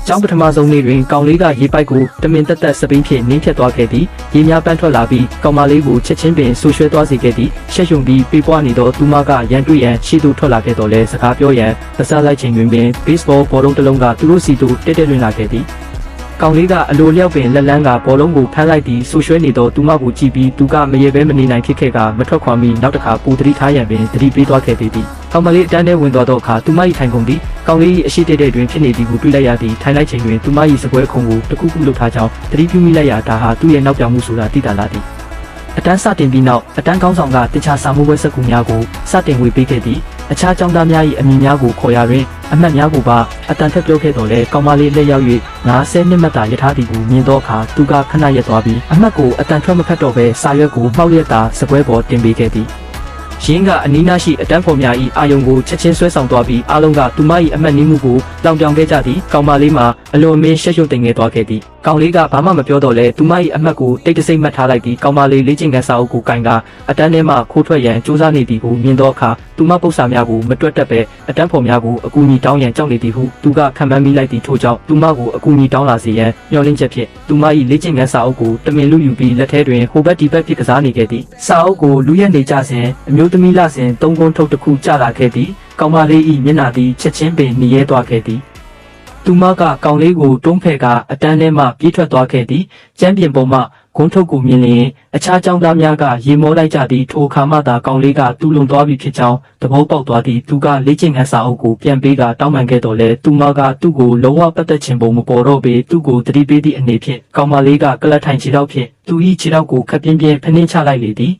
ကျောင်းပထမဆုံးနေ့တွင်ကောင်လေးကရေပိုက်ကိုတမင်တက်တက်စပိန်ဖြင့်နင်းဖြတ်သွားခဲ့သည်ရေများပန်းထွက်လာပြီးကောင်မလေးကိုချက်ချင်းပင်ဆူရွှဲသွားစေခဲ့သည်ရှက်ယုံပြီးပြေးပွားနေသောသူမကရန်တွေ့ရန်ရှေ့သို့ထွက်လာခဲ့တော်လဲစကားပြောရန်ပစားလိုက်ချိန်တွင်ပင် baseball ဘောလုံးတစ်လုံးကသူတို့စီသို့တက်တက်လွင်လာခဲ့သည်ကောင်လေးကအလိုလျောက်ပင်လက်လန်းကဘောလုံးကိုဖမ်းလိုက်ပြီးဆူရွှဲနေသောသူမကိုကြည့်ပြီးသူကမရေပဲမနေနိုင်ဖြစ်ခဲ့ကမထွက်ခွာမီနောက်တစ်ခါပူသတိထားရန်ပင်သတိပေးသွားခဲ့ပေသည်ကောင်မလေးအတန်းထဲဝင်သွားသောအခါသူမ၏ထိုင်ကုန်သည်ကောင်လေး၏အရှိတဲတဲတွင်ဖြစ်နေသည်ကိုတွေ့လိုက်ရသည်ထိုင်လိုက်ချိန်တွင်သူမ၏စပွဲခုံကိုတခုခုလှုပ်ထားကြောင်းသတိပြုမိလိုက်ရတာဟာသူ့ရဲ့နောက်ပြောင်မှုဆိုတာသိတာလားသည်အတန်းစတင်ပြီးနောက်အတန်းကောင်းဆောင်ကတခြားစာမှုပွဲစက်ကူများကိုစတင်ဝေပေးခဲ့သည်အခြားကျောင်းသားများ၏အမည်များကိုခေါ်ရတွင်အမှတ်များကိုပါအတန်ထက်ပြောခဲ့တော်လဲကောင်မလေးလက်ရောက်၍90နှစ်မှတ်သာရထားသည်ကိုမြင်သောအခါသူကခဏရက်သွားပြီးအမှတ်ကိုအတန်ထွက်မဖက်တော့ဘဲစာရွက်ကိုမှောက်ရက်သာစပွဲပေါ်တင်ပေးခဲ့သည်ရင်းကအနီးနားရှိအတန်းဖော်များ၏အာယုံကိုချက်ချင်းဆွဲဆောင်သွားပြီးအားလုံးကသူမ၏အမှတ်နည်းမှုကိုလောင်ပြောင်ခဲ့ကြသည်ကောင်မလေးမှာအလွန်အမင်းရှက်ရွံ့တိမ်ငယ်သွားခဲ့သည်ကောင်လေးကဘာမှမပြောတော့လဲသူမ၏အမှတ်ကိုတိတ်တဆိတ်မှတ်ထားလိုက်ပြီးကောင်မလေးလေ့ကျင့်ခန်းစာအုပ်ကိုကင်ကအတန်းထဲမှခိုးထွက်ရန်ကြိုးစားနေသည်ကိုမြင်သောအခါသူမပု္ပ္ပာများကိုမတွက်တတ်ပဲအတန်းဖော်များကိုအကူအညီတောင်းရန်ကြောက်နေသည်ဟုသူကခံမှန်းမိလိုက်သည်ထို့ကြောင့်သူမကိုအကူအညီတောင်းလာစေရန်မျှော်လင့်ချက်ဖြင့်သူမ၏လေ့ကျင့်ခန်းစာအုပ်ကိုတမင်လူယူပြီးလက်ထဲတွင်ဟိုဘက်ဒီဘက်ဖြစ်ကစားနေခဲ့သည်စာအုပ်ကိုလူရက်နေကြစဉ်အမျိုးသမီးလစဉ်သုံးကုန်းထုတ်တစ်ခုကျလာခဲ့သည်ကောင်မလေး၏မျက်နှာသည်ချက်ချင်းပင်နှီးရဲသွားခဲ့သည်သူမကကောင်လေးကိုတွန်းဖဲ့ကအတန်းထဲမှပြေးထွက်သွားခဲ့သည်ကျမ်းပြင်ပေါ်မှဂုံးထုတ်ကိုမြင်လျင်အခြားကျောင်းသားများကရေမောလိုက်ကြသည်ထိုအခါမှသာကောင်လေးကတူးလုံသွားပြီဖြစ်ကြောင်းသဘောပေါက်သွားသည်သူကလေ့ကျင့်ခန်းစာအုပ်ကိုပြန်ပေးကတောင်းပန်ခဲ့တော်လဲသူမကသူ့ကိုလုံးဝပတ်သက်ခြင်းပုံမပေါ်တော့ပေသူ့ကိုတတိပေးသည့်အနေဖြင့်ကောင်မလေးကကလတ်ထိုင်ခြေထောက်ဖြင့်သူ၏ခြေထောက်ကိုခပ်ပြင်းပြင်းဖနှင်းချလိုက်လေသည်